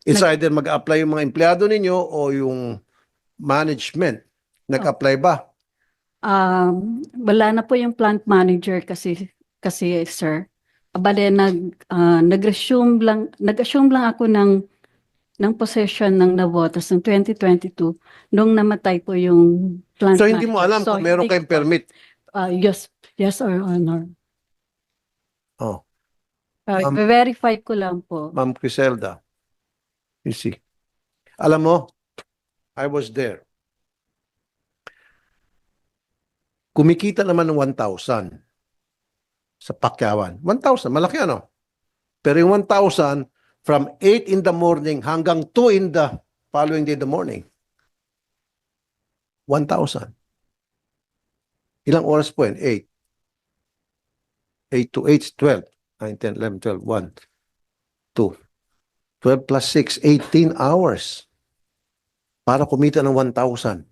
It's either mag-apply yung mga empleyado ninyo o yung management. Nag-apply ba? Wala na po yung plant manager kasi sir. Bale nag-assume lang ako ng possession ng Navotas ng 2022 nung namatay po yung plant So, manager. hindi mo alam kung meron hindi kayong ko po. permit. Yes, Your Honor. Oh, Verify ko lang po. Ma'am Criselda. You see. Alam mo, I was there. Kumikita naman ng 1,000 sa Pakyawan. 1,000, malaki ano? Pero yung 1,000 from 8 in the morning hanggang 2 in the following day in the morning. 1,000. Ilang oras po yun? 8. 8 to 8, 12. 9, 10, 11, 12, 1, 2. 12 plus 6, 18 hours para kumita ng 1,000.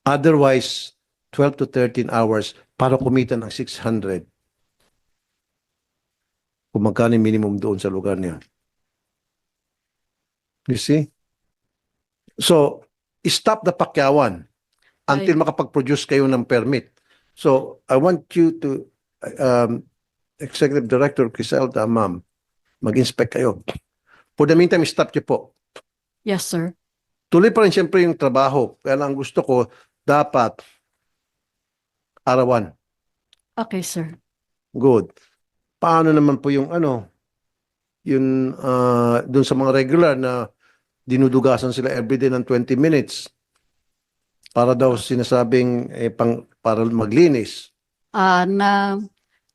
Otherwise, 12 to 13 hours para kumita ng 600. Kung magkano yung minimum doon sa lugar niya. You see? So, stop the Pakyawan until makapag-produce kayo ng permit. So, I want you to, Executive Director Criselda, ma'am, mag-inspect kayo. For the meantime, stop niyo po. Yes, sir. Tuloy pa rin siyempre yung trabaho. Kaya lang gusto ko, dapat arawan. Okay, sir. Good. Paano naman po yung yung doon sa mga regular na dinudugasan sila everyday ng 20 minutes para daw sinasabing para maglinis.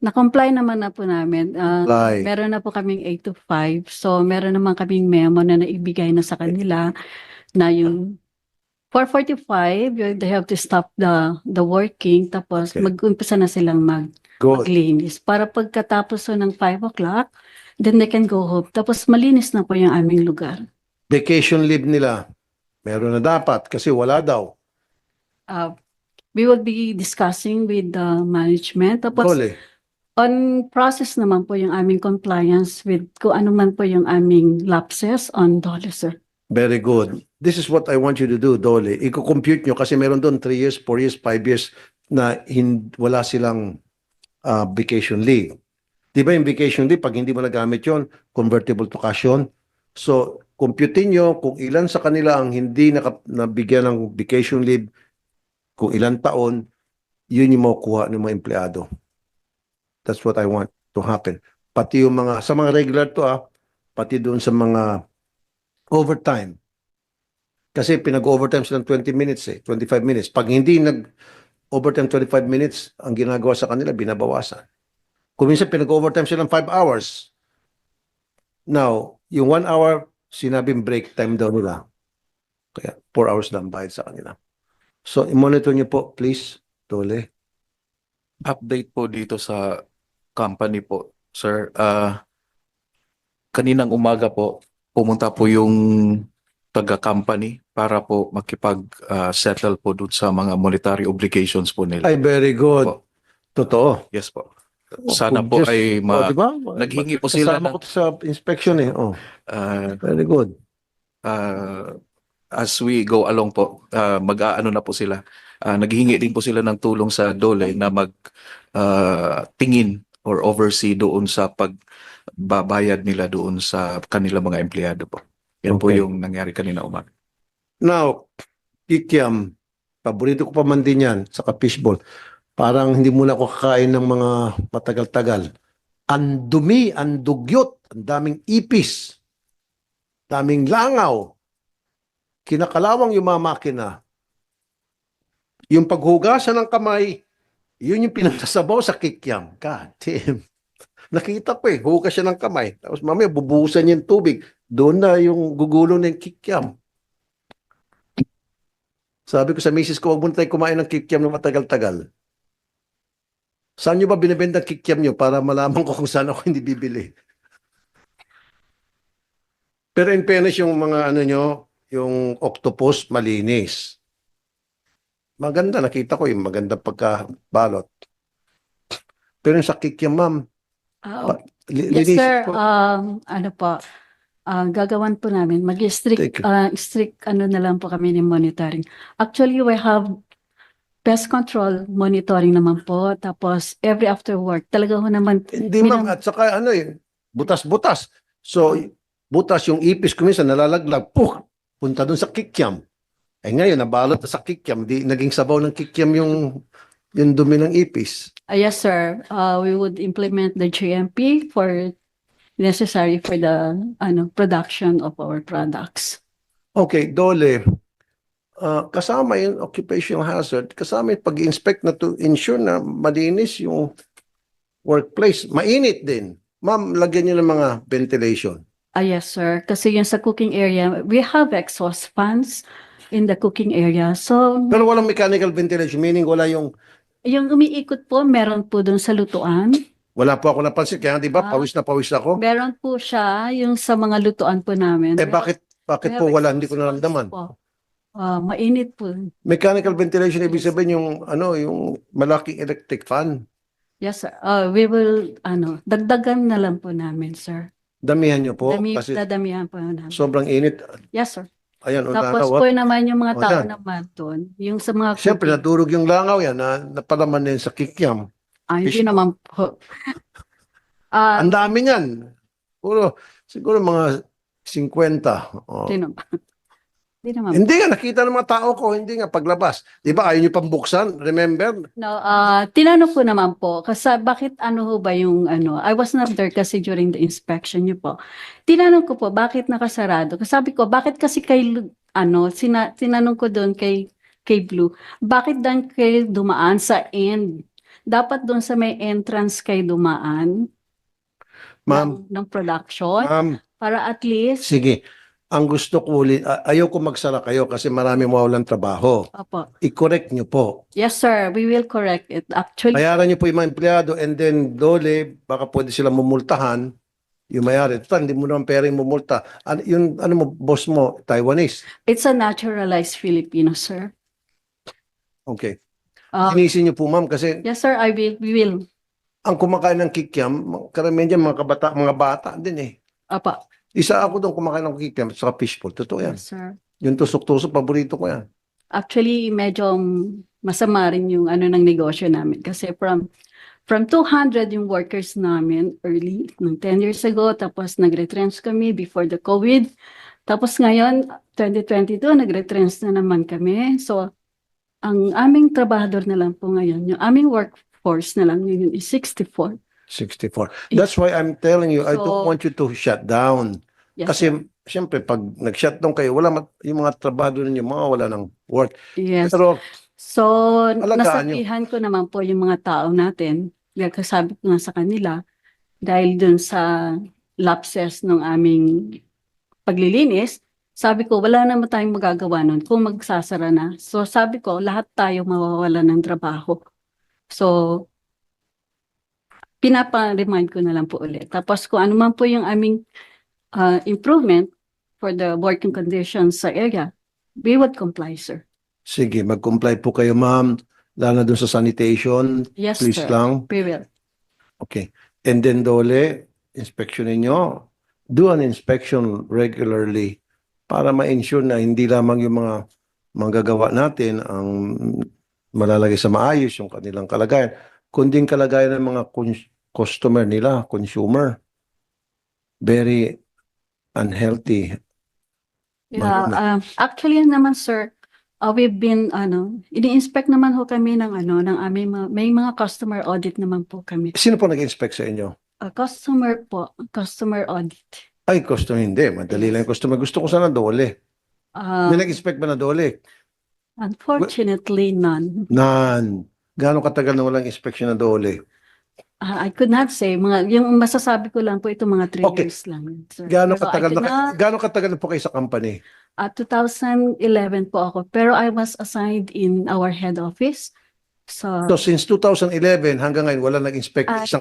Na-comply naman na po namin. Comply. Meron na po kaming 8 to 5. So, meron naman kaming memo na naibigay na sa kanila na yung 4:45, they have to stop the working. Tapos, Okay. mag-umpisa na silang Good. maglinis. Para pagkatapos so ng 5 o'clock, then they can go home. Tapos, malinis na po yung aming lugar. Vacation leave nila. Meron na dapat kasi wala daw. We will be discussing with the management. Tapos, Dole. on process naman po yung aming compliance with kung ano man po yung aming lapses on DOLE, sir. Very good. This is what I want you to do, Dole. Iko-compute nyo kasi meron doon 3 years, 4 years, 5 years na wala silang vacation leave. Di ba yung vacation leave, pag hindi mo nagamit yun, convertible to cash yun. So, compute nyo kung ilan sa kanila ang hindi nabigyan ng vacation leave, kung ilan taon, yun yung makukuha ng mga empleyado. That's what I want to happen. Pati yung sa mga regular to pati doon sa mga overtime. Kasi pinag-overtime silang 20 minutes 25 minutes. Pag hindi nag-overtime 25 minutes, ang ginagawa sa kanila, binabawasan. Kung minsan pinag-overtime silang 5 hours. Now, yung 1 hour, sinabing break time daw nila. Kaya 4 hours lang bayad sa kanila. So, i-monitor niyo po, please, Dole. Update po dito sa company po, sir. Kaninang umaga po, pumunta po yung taga-company para po makipag-settle po doon sa mga monetary obligations po nila. Ay, very good. Po. Totoo. Yes po. Sana po ay diba? naghingi po sila Kasama ko sa inspection very good. As we go along po, mag-aano na po sila. Naghingi din po sila ng tulong sa DOLE na tingin or oversee doon sa pagbabayad nila doon sa kanilang mga empleyado po. Yan po Okay. yung nangyari kanina umaga. Now, kikiam, paborito ko pa man din yan, saka fishball. Parang hindi muna ako kakain ng mga matagal-tagal. Ang dumi, ang dugyot, ang daming ipis, daming langaw, kinakalawang yung mga makina. Yung paghugasan ng kamay, yun yung pinagsasabaw sa kikiam. God damn. Nakita ko hugas siya ng kamay. Tapos mamaya bubuhusan niya yung tubig. Doon na yung gugulo ng kikiam. Sabi ko sa misis ko, huwag muna tayo kumain ng kikiam na matagal-tagal. Saan nyo ba binibenta kikiam nyo para malaman ko kung saan ako hindi bibili? Pero in fairness, yung mga yung octopus, malinis. Maganda, nakita ko yung maganda pagkabalot. Pero yung sa kikiam, ma'am, Yes, Linisin sir. po. Ano po, gagawan po namin. Mag-strict, Teka. strict ano na lang po kami ng monitoring. Actually, we have pest control monitoring naman po. Tapos, every after work, talaga ho naman, Hindi ma'am, at saka ano butas-butas. So, butas yung ipis ko minsan nalalaglag, punta dun sa kikiam. Eh ngayon, nabalot na sa kikiam, di naging sabaw ng kikiam yung dumi ng ipis. yes, sir. We would implement the GMP for necessary for the production of our products. Okay, Dole, kasama yung occupational hazard, kasama yung pag-inspect na to ensure na malinis yung workplace. Mainit din. Ma'am, lagyan nyo ng mga ventilation. Yes, sir. Kasi yung sa cooking area, we have exhaust fans in the cooking area. So, Pero walang mechanical ventilation, meaning wala yung, yung umiikot po, meron po dun sa lutuan. wala po ako napansin. Kaya di ba, pawis na pawis ako. Meron po siya yung sa mga lutuan po namin. Eh bakit We po have wala, hindi ko exhaust naramdaman? fans po. Mainit po. Mechanical ventilation, ibig Yes. sabihin yung malaking electric fan. Yes, sir. We will, dagdagan na lang po namin, sir. Damihan nyo po kasi Dadamihan po namin. sobrang init. Yes, sir. Ayan, Tapos unaraw. po naman yung mga O, tao yan. naman doon, yung sa mga Siyempre, cooking. nadurog yung langaw yan na napalaman din sa kikiam. Hindi naman po. Ang dami niyan. Siguro mga 50. Oh. Hindi naman. Hindi naman. Hindi nga, nakita ng mga tao ko, hindi nga paglabas. Di ba, ayaw nyo pang buksan? Remember? No, tinanong ko naman po, kasi bakit ano ho ba yung I was not there kasi during the inspection niyo po. Tinanong ko po, bakit nakasarado? Kasi sabi ko, bakit kasi kay, tinanong ko doon kay Blue, bakit dan kayo dumaan sa end? Dapat doon sa may entrance kayo dumaan Ma'am, ng production ma'am, para at least, sige. Ang gusto ko ulit, ayaw ko magsara kayo kasi marami mawawalan trabaho. opo. I-correct nyo po. Yes, sir, we will correct it. Actually, Bayaran nyo po yung mga empleyado and then Dole, baka pwede sila mumultahan yung mayari. Total, hindi mo naman pera yung mumulta. Ano mo, boss mo, Taiwanese. it's a naturalized Filipino, sir. Okay. Uh, Sinisin nyo po ma'am kasi yes, sir, we will. ang kumakain ng kikiam, karamihan dyan mga bata din eh. Opo. Isa ako doon kumakain ng kikiam at saka fishball. Totoo yan. Yes, sir. Yung tusok-tusok, paborito ko yan. Actually, medyo masama rin yung ng negosyo namin. Kasi from 200 yung workers namin early, ng 10 years ago, tapos nag-retrench kami before the COVID. Tapos ngayon, 2022, nag-retrench na naman kami. So, ang aming trabahador na lang po ngayon, yung aming workforce na lang yun is 64. 64. That's why I'm telling you, I don't So, want you to shut down. Yes, Kasi, sir. siyempre, pag nag-shutdown kayo, yung mga trabaho ninyo, wala ng work. Yes. Pero, So, alagaan nyo. nasabihan ko naman po yung mga tao natin. Kasabi ko nga sa kanila, dahil dun sa lapses ng aming paglilinis, sabi ko, wala naman tayong magagawa nun kung magsasara na. So, sabi ko, lahat tayo mawawala ng trabaho. So, pinapa-remind ko na lang po ulit. Tapos kung ano man po yung aming improvement for the working conditions sa area, we would comply, sir. Sige, mag-comply po kayo, ma'am. Lalo na dun sa sanitation. Yes, Please sir. lang. We will. Okay. And then, Dole, inspection ninyo. Do an inspection regularly para ma-ensure na hindi lamang yung mga manggagawa natin ang malalagay sa maayos yung kanilang kalagayan, kundi yung kalagayan ng mga customer nila, consumer. Very unhealthy. Yeah, actually naman, sir, we've been, ini-inspect naman ho kami ng aming may mga customer audit naman po kami. Sino po nag-inspect sa inyo? Customer audit. Ay, customer hindi. Madali lang yung customer. Gusto ko sana Dole. May nag-inspect ba na Dole? Unfortunately, none. Nan. Gaano katagal na walang inspection na Dole? I could not say. Yung masasabi ko lang po, ito mga 3 Okay. years lang. Sir. Gaano Pero katagal na po kayo sa company? 2011 po ako. Pero I was assigned in our head office. So, So since 2011 hanggang ngayon wala nag-inspect Ah, isang